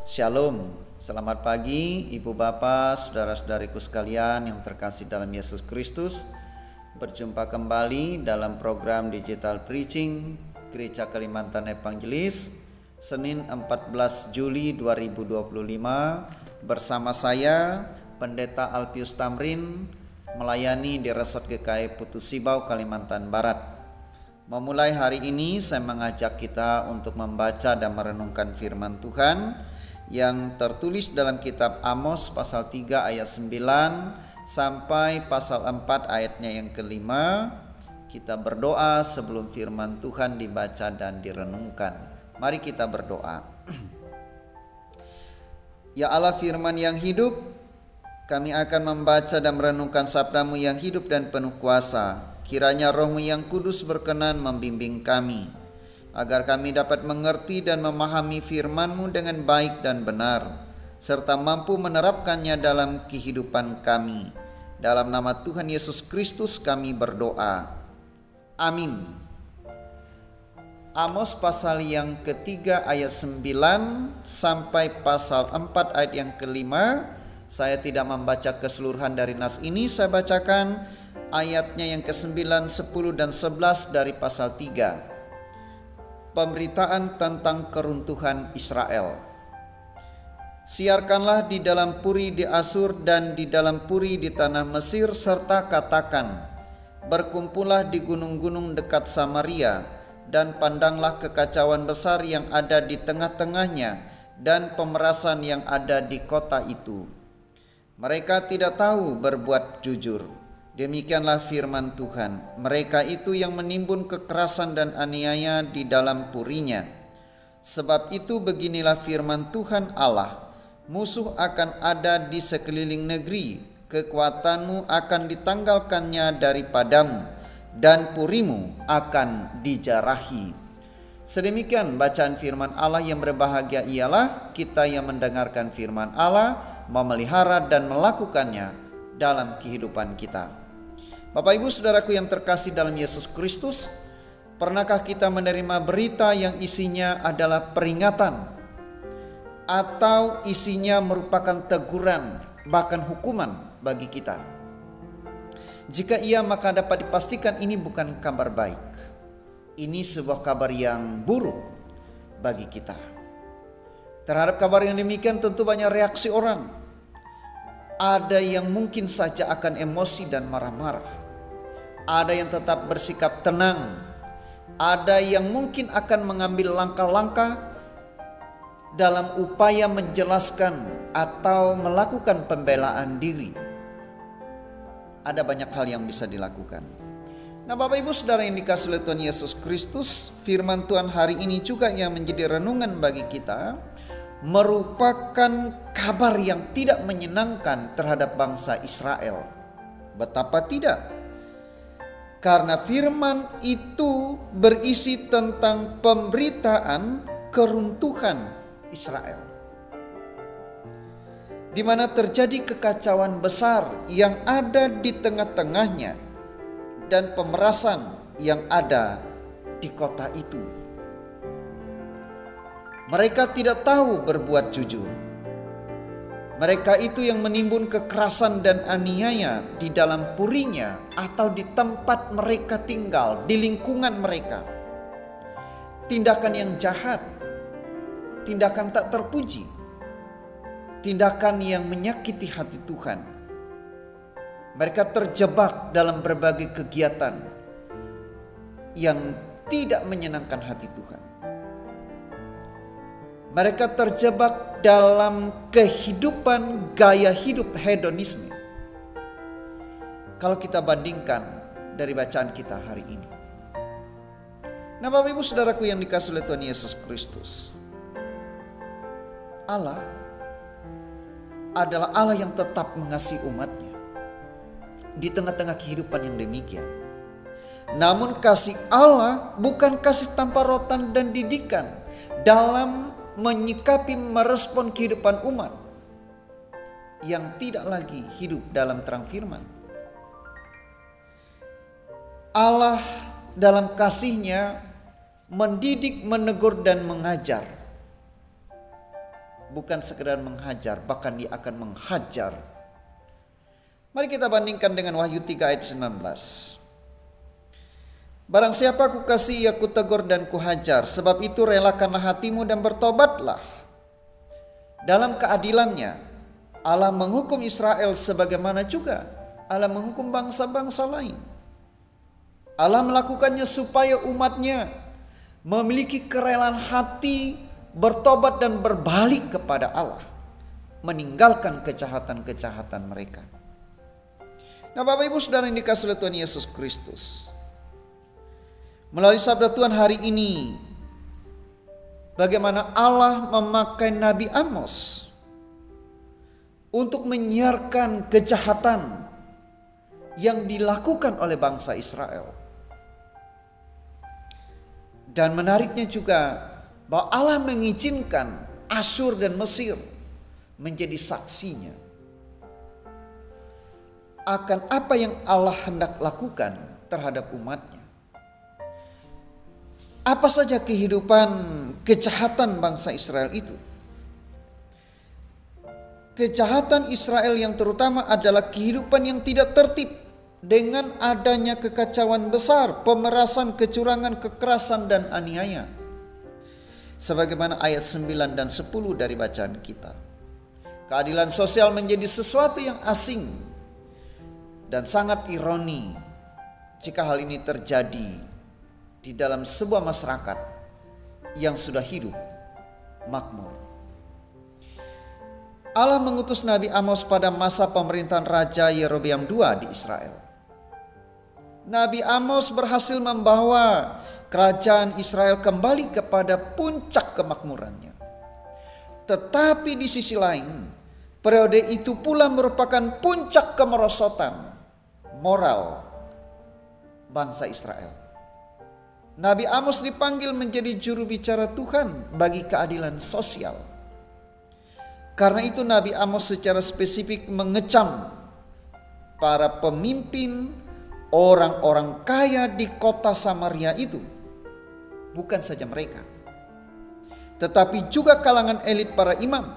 Shalom, selamat pagi Ibu Bapak, saudara-saudariku sekalian yang terkasih dalam Yesus Kristus. Berjumpa kembali dalam program Digital Preaching Gereja Kalimantan Evangelis, Senin 14 Juli 2025. Bersama saya, Pendeta Alpius Tamrin, melayani di Resort GKI Putu Sibau, Kalimantan Barat. Memulai hari ini saya mengajak kita untuk membaca dan merenungkan firman Tuhan yang tertulis dalam kitab Amos pasal 3 ayat 9 sampai pasal 4 ayatnya yang kelima. Kita berdoa sebelum firman Tuhan dibaca dan direnungkan. Mari kita berdoa. Ya Allah firman yang hidup, kami akan membaca dan merenungkan sabda-Mu yang hidup dan penuh kuasa. Kiranya Roh-Mu yang kudus berkenan membimbing kami, agar kami dapat mengerti dan memahami firman-Mu dengan baik dan benar, serta mampu menerapkannya dalam kehidupan kami. Dalam nama Tuhan Yesus Kristus kami berdoa. Amin. Amos pasal yang ketiga ayat 9 sampai pasal 4 ayat yang kelima. Saya tidak membaca keseluruhan dari nas ini, saya bacakan ayatnya yang ke-9, 10 dan 11 dari pasal 3. Pemberitaan tentang keruntuhan Israel. Siarkanlah di dalam puri di Asur dan di dalam puri di tanah Mesir, serta katakan, berkumpullah di gunung-gunung dekat Samaria, dan pandanglah kekacauan besar yang ada di tengah-tengahnya dan pemerasan yang ada di kota itu. Mereka tidak tahu berbuat jujur. Demikianlah firman Tuhan, mereka itu yang menimbun kekerasan dan aniaya di dalam purinya. Sebab itu beginilah firman Tuhan Allah, musuh akan ada di sekeliling negeri, kekuatanmu akan ditanggalkannya daripadamu, dan purimu akan dijarahi. Sedemikian bacaan firman Allah. Yang berbahagia ialah kita yang mendengarkan firman Allah, memelihara dan melakukannya dalam kehidupan kita. Bapak Ibu Saudaraku yang terkasih dalam Yesus Kristus, pernahkah kita menerima berita yang isinya adalah peringatan atau isinya merupakan teguran, bahkan hukuman bagi kita? Jika iya, maka dapat dipastikan ini bukan kabar baik. Ini sebuah kabar yang buruk bagi kita. Terhadap kabar yang demikian tentu banyak reaksi orang. Ada yang mungkin saja akan emosi dan marah-marah. Ada yang tetap bersikap tenang. Ada yang mungkin akan mengambil langkah-langkah dalam upaya menjelaskan atau melakukan pembelaan diri. Ada banyak hal yang bisa dilakukan. Nah, Bapak Ibu Saudara yang dikasihi oleh Tuhan Yesus Kristus, firman Tuhan hari ini juga yang menjadi renungan bagi kita merupakan kabar yang tidak menyenangkan terhadap bangsa Israel. Betapa tidak? Karena firman itu berisi tentang pemberitaan keruntuhan Israel, di mana terjadi kekacauan besar yang ada di tengah-tengahnya dan pemerasan yang ada di kota itu. Mereka tidak tahu berbuat jujur. Mereka itu yang menimbun kekerasan dan aniaya di dalam purinya atau di tempat mereka tinggal, di lingkungan mereka. Tindakan yang jahat, tindakan tak terpuji, tindakan yang menyakiti hati Tuhan. Mereka terjebak dalam berbagai kegiatan yang tidak menyenangkan hati Tuhan. Mereka terjebak dalam kehidupan gaya hidup hedonisme. Kalau kita bandingkan dari bacaan kita hari ini. Nah, Bapak Ibu Saudaraku yang dikasihi oleh Tuhan Yesus Kristus, Allah adalah Allah yang tetap mengasihi umatnya di tengah-tengah kehidupan yang demikian. Namun kasih Allah bukan kasih tanpa rotan dan didikan dalam menyikapi merespon kehidupan umat yang tidak lagi hidup dalam terang firman. Allah dalam kasih-Nya mendidik, menegur dan mengajar bukan sekedar menghajar, bahkan dia akan menghajar. Mari kita bandingkan dengan Wahyu 3 ayat 19. Barang siapa kukasihi, aku tegur dan kuhajar, sebab itu relakanlah hatimu dan bertobatlah. Dalam keadilannya, Allah menghukum Israel sebagaimana juga Allah menghukum bangsa-bangsa lain. Allah melakukannya supaya umatnya memiliki kerelaan hati, bertobat dan berbalik kepada Allah, meninggalkan kejahatan-kejahatan mereka. Nah, Bapak Ibu Saudara yang dikasihi oleh Tuhan Yesus Kristus, melalui sabda Tuhan hari ini, bagaimana Allah memakai Nabi Amos untuk menyiarkan kejahatan yang dilakukan oleh bangsa Israel. Dan menariknya juga bahwa Allah mengizinkan Asyur dan Mesir menjadi saksinya akan apa yang Allah hendak lakukan terhadap umatnya. Apa saja kehidupan kejahatan bangsa Israel itu? Kejahatan Israel yang terutama adalah kehidupan yang tidak tertib dengan adanya kekacauan besar, pemerasan, kecurangan, kekerasan dan aniaya. Sebagaimana ayat 9 dan 10 dari bacaan kita. Keadilan sosial menjadi sesuatu yang asing dan sangat ironi jika hal ini terjadi di dalam sebuah masyarakat yang sudah hidup makmur. Allah mengutus Nabi Amos pada masa pemerintahan Raja Yerobeam II di Israel. Nabi Amos berhasil membawa kerajaan Israel kembali kepada puncak kemakmurannya. Tetapi di sisi lain, periode itu pula merupakan puncak kemerosotan moral bangsa Israel. Nabi Amos dipanggil menjadi juru bicara Tuhan bagi keadilan sosial. Karena itu Nabi Amos secara spesifik mengecam para pemimpin, orang-orang kaya di kota Samaria itu. Bukan saja mereka, tetapi juga kalangan elit para imam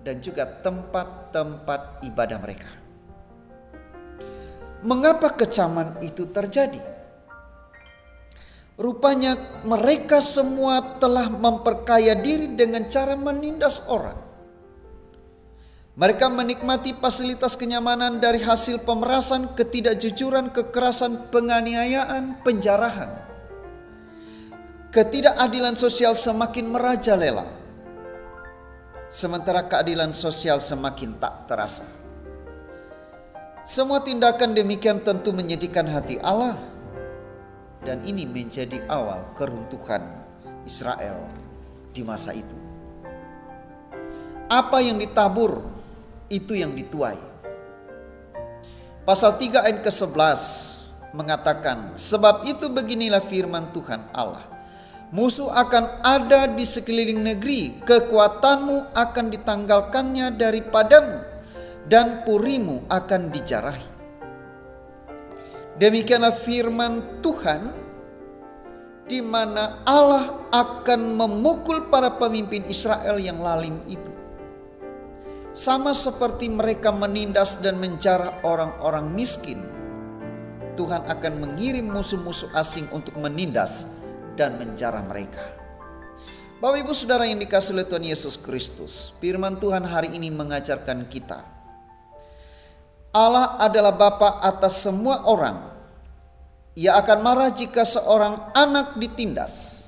dan juga tempat-tempat ibadah mereka. Mengapa kecaman itu terjadi? Rupanya mereka semua telah memperkaya diri dengan cara menindas orang. Mereka menikmati fasilitas kenyamanan dari hasil pemerasan, ketidakjujuran, kekerasan, penganiayaan, penjarahan. Ketidakadilan sosial semakin merajalela, sementara keadilan sosial semakin tak terasa. Semua tindakan demikian tentu menyedihkan hati Allah, dan ini menjadi awal keruntuhan Israel di masa itu. Apa yang ditabur, itu yang dituai. Pasal 3 ayat ke-11 mengatakan, sebab itu beginilah firman Tuhan Allah, musuh akan ada di sekeliling negeri, kekuatanmu akan ditanggalkannya daripadamu, dan purimu akan dijarahi. Demikianlah firman Tuhan, di mana Allah akan memukul para pemimpin Israel yang lalim itu. Sama seperti mereka menindas dan menjarah orang-orang miskin, Tuhan akan mengirim musuh-musuh asing untuk menindas dan menjarah mereka. Bapak Ibu Saudara yang dikasihi oleh Tuhan Yesus Kristus, firman Tuhan hari ini mengajarkan kita, Allah adalah Bapa atas semua orang. Ia akan marah jika seorang anak ditindas.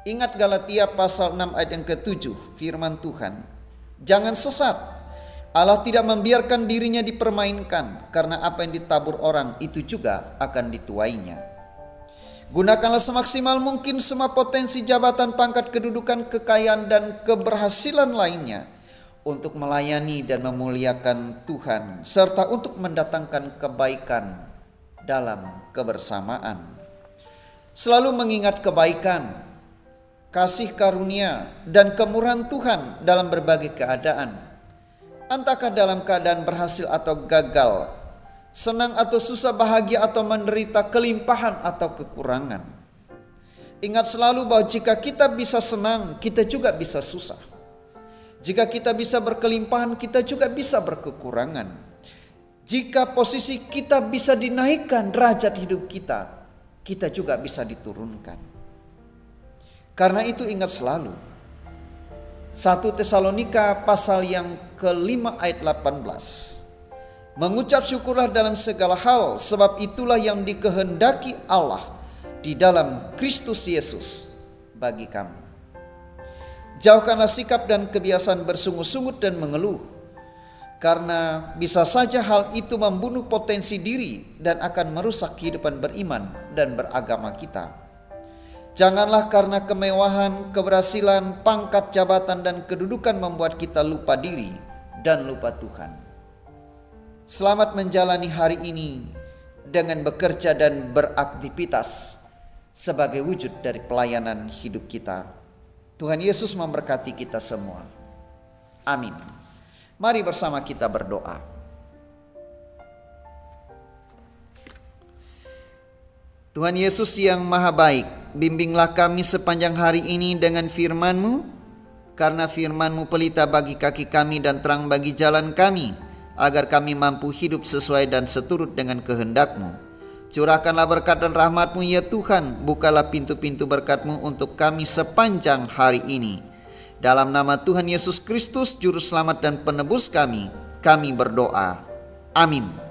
Ingat Galatia pasal 6 ayat yang ke-7, firman Tuhan, jangan sesat. Allah tidak membiarkan dirinya dipermainkan, karena apa yang ditabur orang itu juga akan dituainya. Gunakanlah semaksimal mungkin semua potensi jabatan, pangkat, kedudukan, kekayaan, dan keberhasilan lainnya untuk melayani dan memuliakan Tuhan, serta untuk mendatangkan kebaikan dalam kebersamaan. Selalu mengingat kebaikan, kasih karunia, dan kemurahan Tuhan dalam berbagai keadaan. Entahkah dalam keadaan berhasil atau gagal, senang atau susah, bahagia atau menderita, kelimpahan atau kekurangan. Ingat selalu bahwa jika kita bisa senang, kita juga bisa susah. Jika kita bisa berkelimpahan, kita juga bisa berkekurangan. Jika posisi kita bisa dinaikkan derajat hidup kita, kita juga bisa diturunkan. Karena itu ingat selalu 1 Tesalonika pasal yang ke-5 ayat 18. Mengucap syukurlah dalam segala hal, sebab itulah yang dikehendaki Allah di dalam Kristus Yesus bagi kamu. Jauhkanlah sikap dan kebiasaan bersungut-sungut dan mengeluh, karena bisa saja hal itu membunuh potensi diri dan akan merusak kehidupan beriman dan beragama kita. Janganlah karena kemewahan, keberhasilan, pangkat, jabatan, dan kedudukan membuat kita lupa diri dan lupa Tuhan. Selamat menjalani hari ini dengan bekerja dan beraktivitas sebagai wujud dari pelayanan hidup kita. Tuhan Yesus memberkati kita semua. Amin. Mari bersama kita berdoa. Tuhan Yesus yang maha baik, bimbinglah kami sepanjang hari ini dengan firman-Mu, karena firman-Mu pelita bagi kaki kami dan terang bagi jalan kami, agar kami mampu hidup sesuai dan seturut dengan kehendak-Mu. Curahkanlah berkat dan rahmat-Mu ya Tuhan, bukalah pintu-pintu berkat-Mu untuk kami sepanjang hari ini. Dalam nama Tuhan Yesus Kristus, Juru Selamat dan Penebus kami berdoa. Amin.